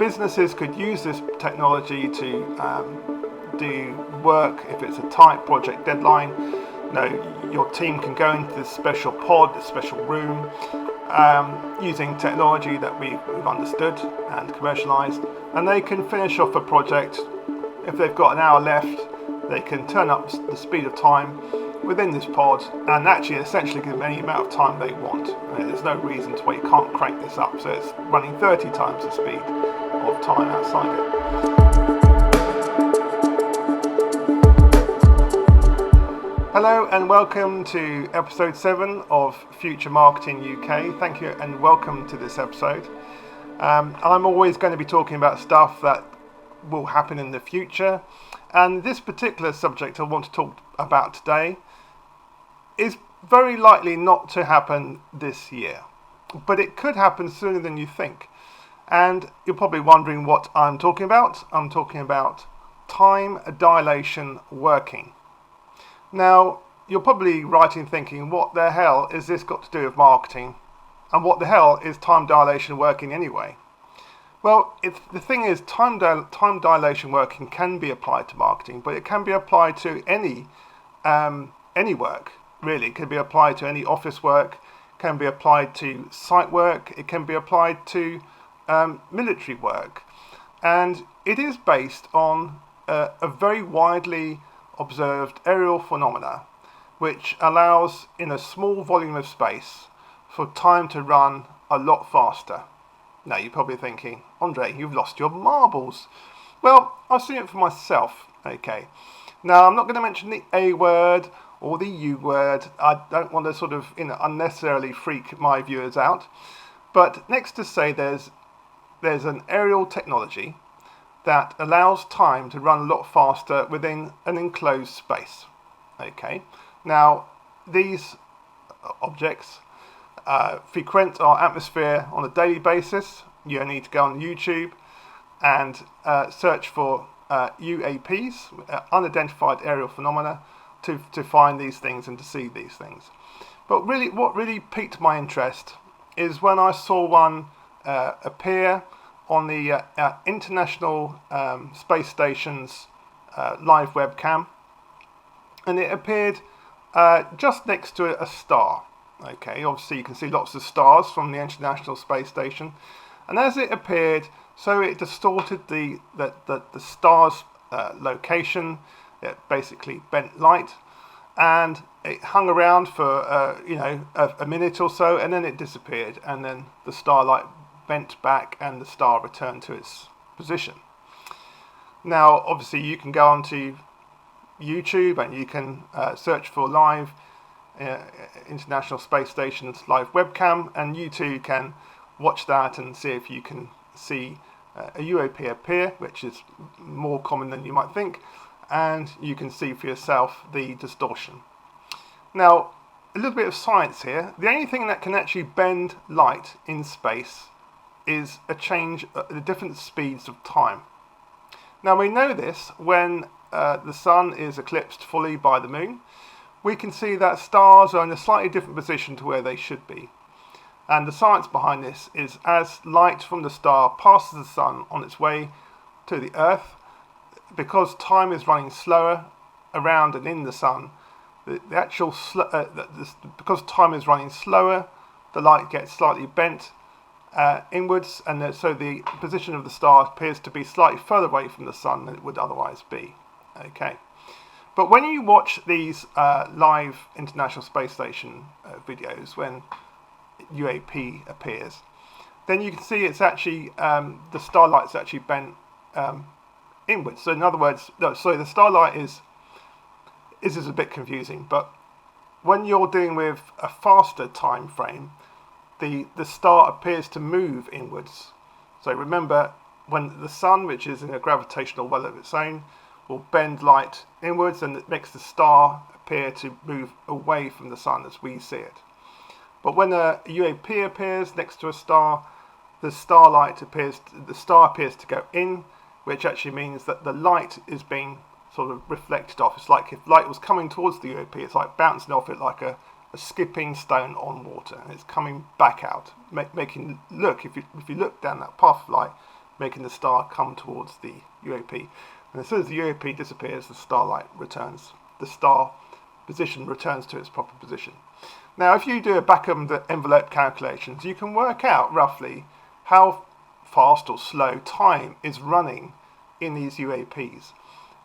businesses could use this technology to do work if it's a tight project deadline. Your team can go into this special pod, this special room, using technology that we've understood and commercialized, and they can finish off a project. If they've got an hour left, they can turn up the speed of time within this pod and actually essentially give them any amount of time they want. There's no reason to why you can't crank this up, so it's running 30 times the speed of time outside it. Hello and welcome to episode 7 of Future Marketing UK. Thank you and welcome to this episode. I'm always going to be talking about stuff that will happen in the future, and this particular subject I want to talk about today is very likely not to happen this year, but it could happen sooner than you think. And you're probably wondering what I'm talking about. I'm talking about time dilation working. Now, you're probably right in thinking, what the hell is this got to do with marketing? And what the hell is time dilation working anyway? Well, the thing is, time dilation working can be applied to marketing, but it can be applied to any work, really. It can be applied to any office work, can be applied to site work, it can be applied to military work. And it is based on a very widely observed aerial phenomena, which allows, in a small volume of space, for time to run a lot faster. Now you're probably thinking, Andre, you've lost your marbles. Well, I've seen it for myself, okay. Now I'm not going to mention the A word or the U word. I don't want to sort of unnecessarily freak my viewers out. But next to say there's an aerial technology that allows time to run a lot faster within an enclosed space. Okay. Now these objects frequent our atmosphere on a daily basis. You need to go on YouTube and search for UAPs, unidentified aerial phenomena, to find these things and to see these things. But really, what really piqued my interest is when I saw one appear on the International Space Station's live webcam, and it appeared just next to a star. Okay, obviously you can see lots of stars from the International Space Station, and as it appeared, so it distorted the star's location. It basically bent light, and it hung around for a minute or so, and then it disappeared, and then the starlight bent back and the star returned to its position. Now obviously you can go onto YouTube and you can search for live International Space Station's live webcam, and you too can watch that and see if you can see a UAP appear, which is more common than you might think, and you can see for yourself the distortion. Now, a little bit of science here. The only thing that can actually bend light in space is a change the different speeds of time. Now we know this when the sun is eclipsed fully by the moon. We can see that stars are in a slightly different position to where they should be. And the science behind this is, as light from the star passes the sun on its way to the Earth, because time is running slower around and in the sun, because time is running slower, the light gets slightly bent inwards, and so the position of the star appears to be slightly further away from the sun than it would otherwise be. Okay. But when you watch these live International Space Station videos, when UAP appears, then you can see it's actually the starlight's actually bent inwards. So in other words, the starlight is a bit confusing, but when you're dealing with a faster time frame, the star appears to move inwards. So remember, when the sun, which is in a gravitational well of its own, will bend light inwards, and it makes the star appear to move away from the sun as we see it. But when a UAP appears next to a star, the star appears to go in, which actually means that the light is being sort of reflected off. It's like if light was coming towards the UAP, it's like bouncing off it like a skipping stone on water, and it's coming back out, making look. If you look down that path of light, making the star come towards the UAP. And as soon as the UAP disappears, the starlight returns. The star position returns to its proper position. Now, if you do a back of the envelope calculations, you can work out roughly how fast or slow time is running in these UAPs.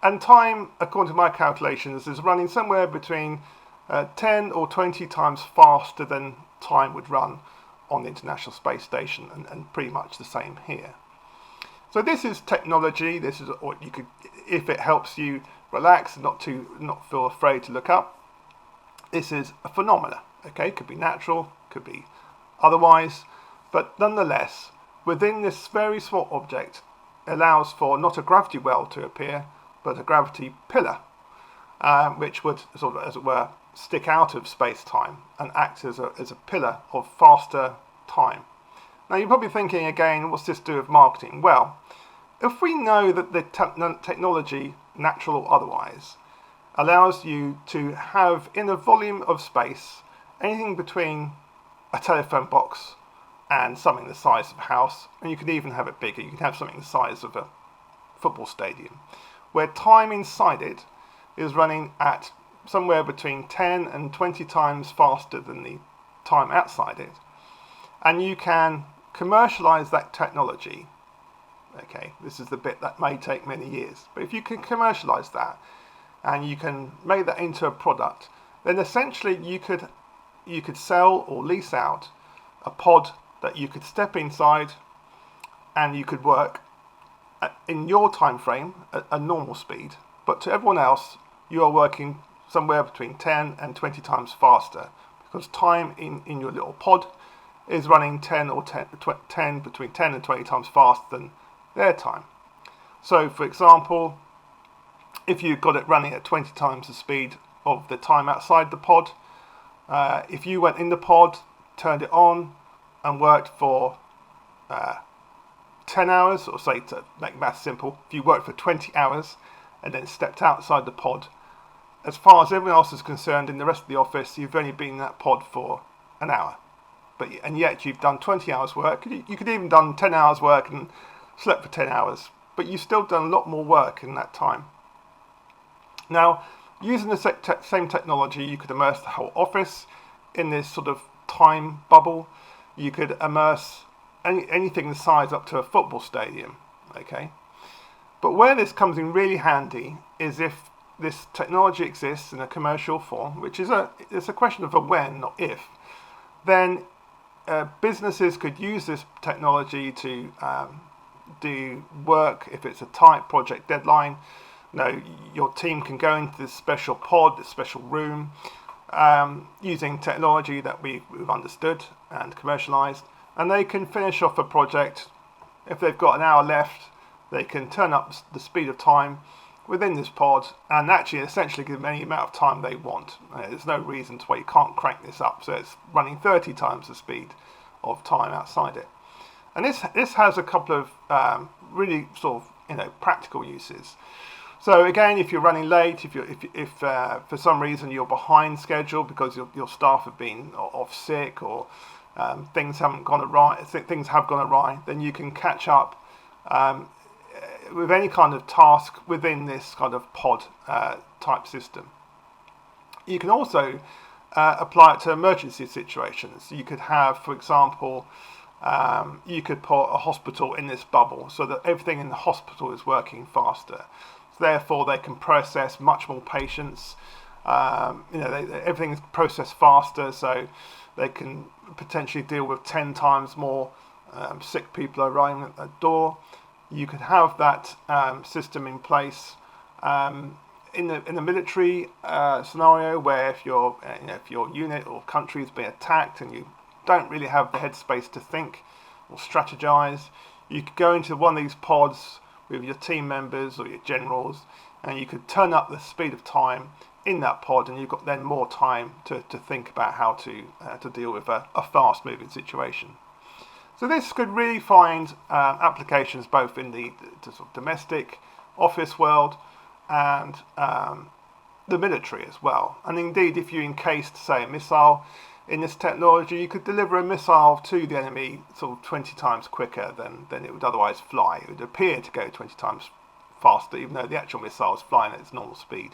And time, according to my calculations, is running somewhere between 10 or 20 times faster than time would run on the International Space Station, and pretty much the same here. So this is technology. This is what you could, if it helps you relax and not feel afraid to look up. This is a phenomena. Okay, could be natural, could be otherwise, but nonetheless, within this very small object, allows for not a gravity well to appear, but a gravity pillar, which would sort of, as it were, stick out of space-time and act as a pillar of faster time. Now you're probably thinking again, what's this do with marketing? Well, if we know that the technology, natural or otherwise, allows you to have in a volume of space anything between a telephone box and something the size of a house, and you could even have it bigger, you can have something the size of a football stadium, where time inside it is running at somewhere between 10 and 20 times faster than the time outside it, and you can commercialize that technology. Okay, this is the bit that may take many years, but if you can commercialize that and you can make that into a product, then essentially you could sell or lease out a pod that you could step inside and you could work in your time frame at a normal speed, but to everyone else you are working somewhere between 10 and 20 times faster, because time in your little pod is running between 10 and 20 times faster than their time. So for example, if you got it running at 20 times the speed of the time outside the pod, if you went in the pod, turned it on and worked for 10 hours, or say, to make maths simple, if you worked for 20 hours and then stepped outside the pod, as far as everyone else is concerned in the rest of the office, you've only been in that pod for an hour. And yet you've done 20 hours work. You could even done 10 hours work and slept for 10 hours, but you've still done a lot more work in that time. Now, using the same technology, you could immerse the whole office in this sort of time bubble. You could immerse anything the size up to a football stadium. Okay, but where this comes in really handy is if this technology exists in a commercial form, which is it's a question of a when, not if, then businesses could use this technology to do work if it's a tight project deadline. Your team can go into this special pod, this special room, using technology that we've understood and commercialized, and they can finish off a project. If they've got an hour left, they can turn up the speed of time within this pod and actually essentially give them any amount of time they want. There's no reason to why you can't crank this up, so it's running 30 times the speed of time outside it. And this has a couple of really sort of practical uses. So again, if you're running late, if for some reason you're behind schedule because your staff have been off sick or things have gone awry, then you can catch up with any kind of task within this kind of pod type system. You can also apply it to emergency situations. You could have, for example, you could put a hospital in this bubble so that everything in the hospital is working faster. So therefore, they can process much more patients. Everything's processed faster, so they can potentially deal with 10 times more sick people arriving at the door. You could have that system in place in the military scenario, where if your unit or country is being attacked and you don't really have the headspace to think or strategize, you could go into one of these pods with your team members or your generals, and you could turn up the speed of time in that pod, and you've got then more time to think about how to deal with a fast moving situation. So this could really find applications both in the sort of domestic office world and the military as well. And indeed, if you encased, say, a missile in this technology, you could deliver a missile to the enemy sort of 20 times quicker than it would otherwise fly. It would appear to go 20 times faster, even though the actual missile is flying at its normal speed.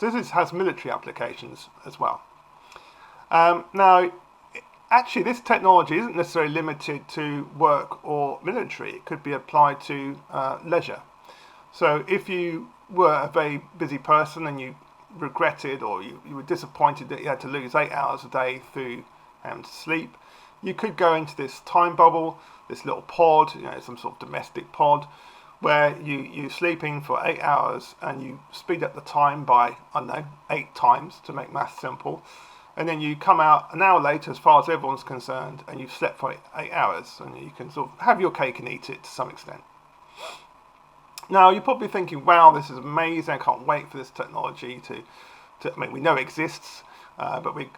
So this has military applications as well. Now, actually, this technology isn't necessarily limited to work or military. It could be applied to leisure. So if you were a very busy person and you regretted or you were disappointed that you had to lose 8 hours a day through having to sleep, you could go into this time bubble, this little pod, some sort of domestic pod, where you're sleeping for 8 hours and you speed up the time by, 8 times to make maths simple. And then you come out an hour later, as far as everyone's concerned, and you've slept for 8 hours, and you can sort of have your cake and eat it to some extent. Now, you're probably thinking, wow, this is amazing, I can't wait for this technology we know it exists, but we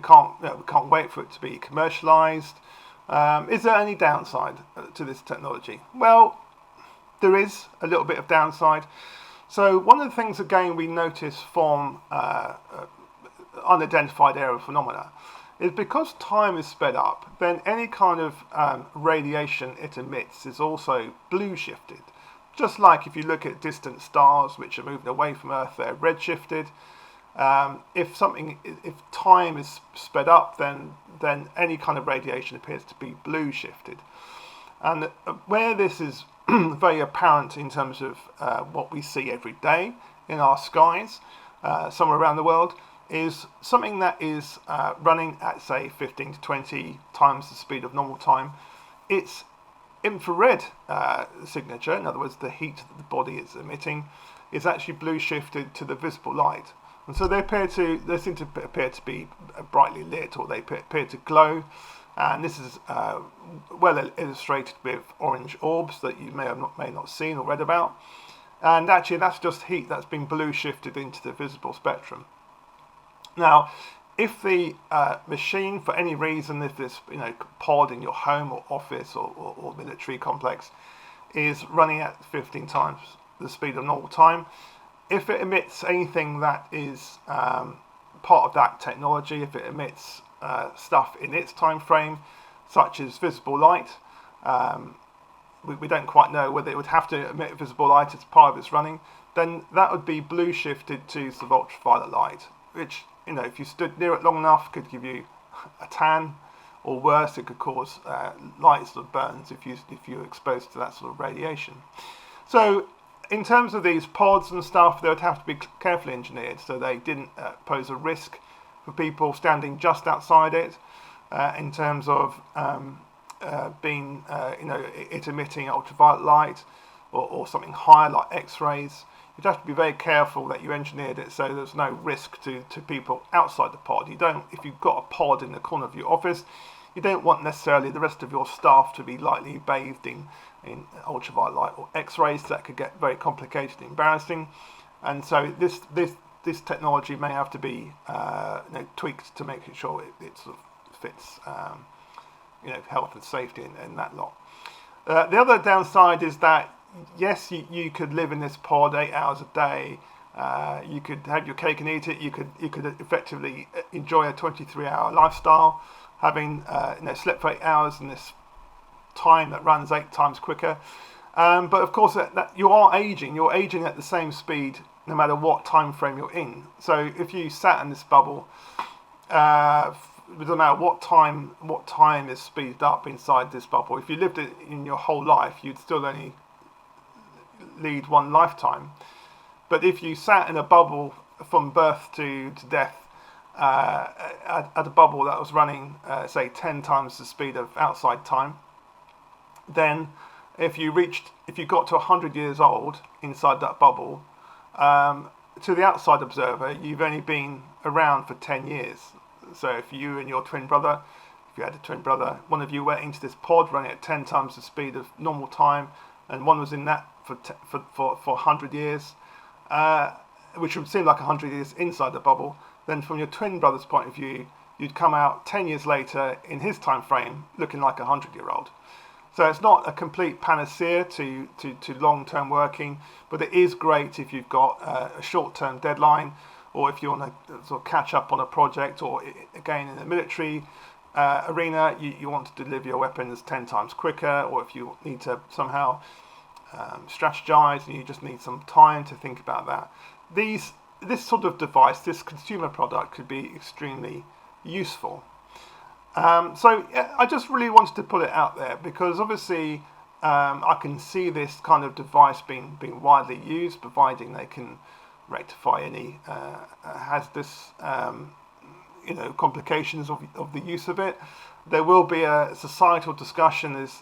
can't wait for it to be commercialized. Is there any downside to this technology? Well, there is a little bit of downside. So one of the things, again, we notice from unidentified area phenomena is because time is sped up, then any kind of radiation it emits is also blue shifted. Just like if you look at distant stars which are moving away from Earth, they're red shifted. If time is sped up, then any kind of radiation appears to be blue shifted. And where this is very apparent in terms of what we see every day in our skies, somewhere around the world, is something that is running at, say, 15 to 20 times the speed of normal time. Its infrared signature, in other words, the heat that the body is emitting, is actually blue shifted to the visible light. And so they seem to appear to be brightly lit, or they appear to glow. And this is well illustrated with orange orbs that you may not seen or read about. And actually, that's just heat that's been blue shifted into the visible spectrum. Now, if the machine, for any reason, if this pod in your home or office or military complex is running at 15 times the speed of normal time, if it emits anything that is part of that technology, if it emits stuff in its time frame, such as visible light, we don't quite know whether it would have to emit visible light as part of its running, then that would be blue shifted to sort of ultraviolet light, which, if you stood near it long enough, could give you a tan, or worse, it could cause light sort of burns if you're exposed to that sort of radiation. So in terms of these pods and stuff, they would have to be carefully engineered so they didn't pose a risk for people standing just outside it, in terms of being, it emitting ultraviolet light or something higher like X-rays. You'd have to be very careful that you engineered it so there's no risk to people outside the pod. If you've got a pod in the corner of your office, you don't want necessarily the rest of your staff to be lightly bathed in ultraviolet light or X-rays. That could get very complicated and embarrassing. And so this technology may have to be tweaked to make sure it sort of fits health and safety and that lot. The other downside is that, yes, you could live in this pod 8 hours a day. You could have your cake and eat it. You could effectively enjoy a 23-hour lifestyle, having slept for 8 hours in this time that runs 8 times quicker. But of course, that you are aging. You're aging at the same speed no matter what time frame you're in. So if you sat in this bubble, it doesn't matter what time is speeded up inside this bubble. If you lived it in your whole life, you'd still only lead one lifetime. But if you sat in a bubble from birth to death, at a bubble that was running, say, 10 times the speed of outside time, then if you got to 100 years old inside that bubble, to the outside observer, you've only been around for 10 years. So if you and your twin brother, if you had a twin brother, one of you went into this pod running at 10 times the speed of normal time, and one was in that for 100 years, which would seem like 100 years inside the bubble, then from your twin brother's point of view, you'd come out 10 years later in his time frame looking like a 100-year-old. So it's not a complete panacea to long-term working, but it is great if you've got a short-term deadline, or if you want to sort of catch up on a project, or again in the military arena, you want to deliver your weapons 10 times quicker, or if you need to somehow strategize and you just need some time to think about that. This sort of device, this consumer product, could be extremely useful. So I just really wanted to put it out there because obviously I can see this kind of device being widely used, providing they can rectify any hazardous complications of the use of it. There will be a societal discussion as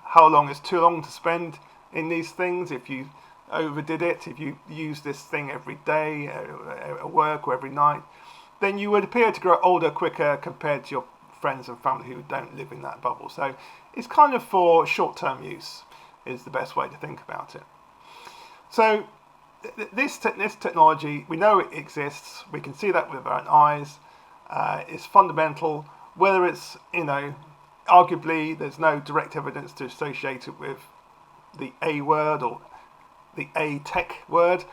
how long is too long to spend in these things. If you overdid it, if you use this thing every day at work or every night, then you would appear to grow older quicker compared to your friends and family who don't live in that bubble. So it's kind of for short-term use is the best way to think about it. So this technology, we know it exists, we can see that with our own eyes. It's fundamental. Whether it's, arguably there's no direct evidence to associate it with the A word or the A tech word,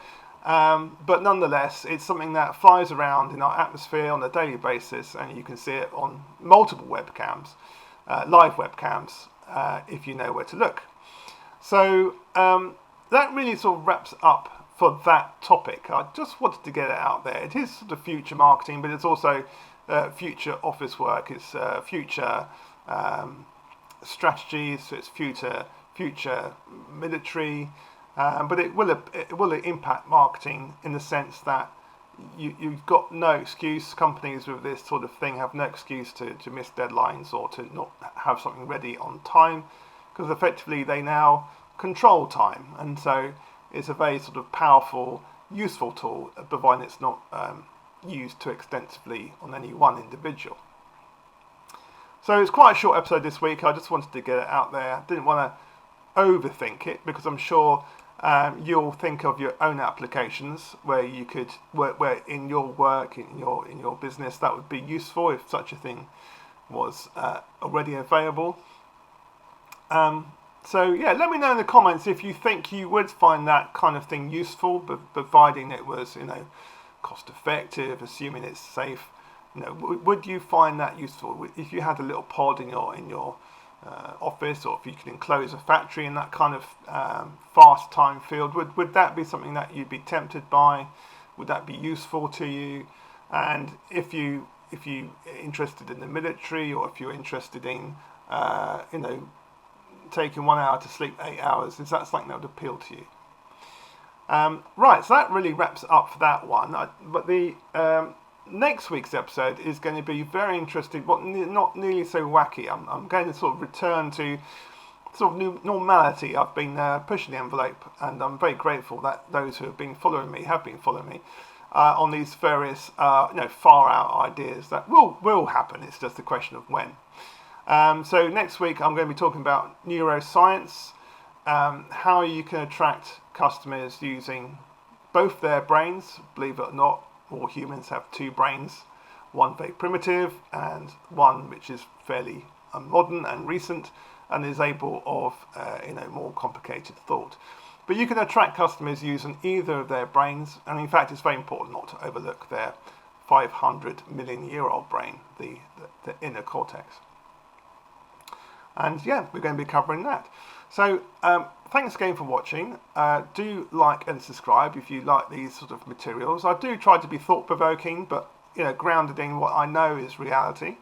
but nonetheless it's something that flies around in our atmosphere on a daily basis, and you can see it on multiple webcams, live webcams, if you know where to look. So that really sort of wraps up for that topic. I just wanted to get it out there. It is sort of future marketing, but it's also future office work, it's future strategies, so it's future military, but it will impact marketing in the sense that you've got no excuse. Companies with this sort of thing have no excuse to miss deadlines or to not have something ready on time, because effectively they now control time, and so it's a very sort of powerful, useful tool, provided it's not used too extensively on any one individual. So it's quite a short episode this week. I just wanted to get it out there. I didn't want to overthink it, because I'm sure you'll think of your own applications where you could where in your work, in your business, that would be useful if such a thing was already available. So yeah, let me know in the comments if you think you would find that kind of thing useful, providing it was cost effective, assuming it's safe. Would you find that useful if you had a little pod in your office, or if you could enclose a factory in that kind of fast time field? Would that be something that you'd be tempted by? Would that be useful to you? And if you are interested in the military, or if you're interested in taking 1 hour to sleep 8 hours, is that something that would appeal to you? Right, so that really wraps up for that one. But the next week's episode is going to be very interesting, but not nearly so wacky. I'm going to sort of return to sort of new normality. I've been pushing the envelope, and I'm very grateful that those who have been following me on these various far out ideas that will happen. It's just a question of when. So next week I'm going to be talking about neuroscience, how you can attract customers using both their brains. Believe it or not, all humans have two brains, one very primitive and one which is fairly modern and recent and is able of more complicated thought. But you can attract customers using either of their brains, and in fact it's very important not to overlook their 500 million year old brain, the inner cortex. And yeah, we're going to be covering that. So thanks again for watching. Do like and subscribe if you like these sort of materials. I do try to be thought-provoking, but grounded in what I know is reality.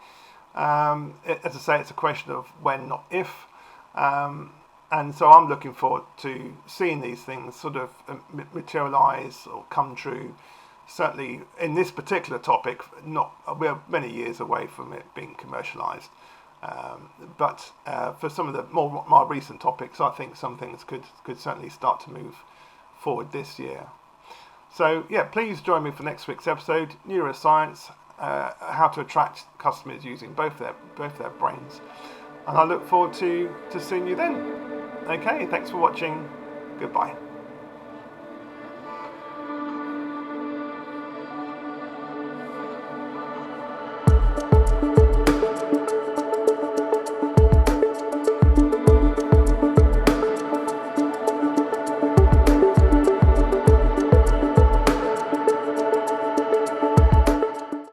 As I say, it's a question of when, not if. And so I'm looking forward to seeing these things sort of materialise or come true. Certainly in this particular topic, we're many years away from it being commercialised. But for some of the more recent topics, I think some things could certainly start to move forward this year. So yeah, please join me for next week's episode, Neuroscience, how to attract customers using both their brains. And I look forward to seeing you then. Okay, thanks for watching. Goodbye.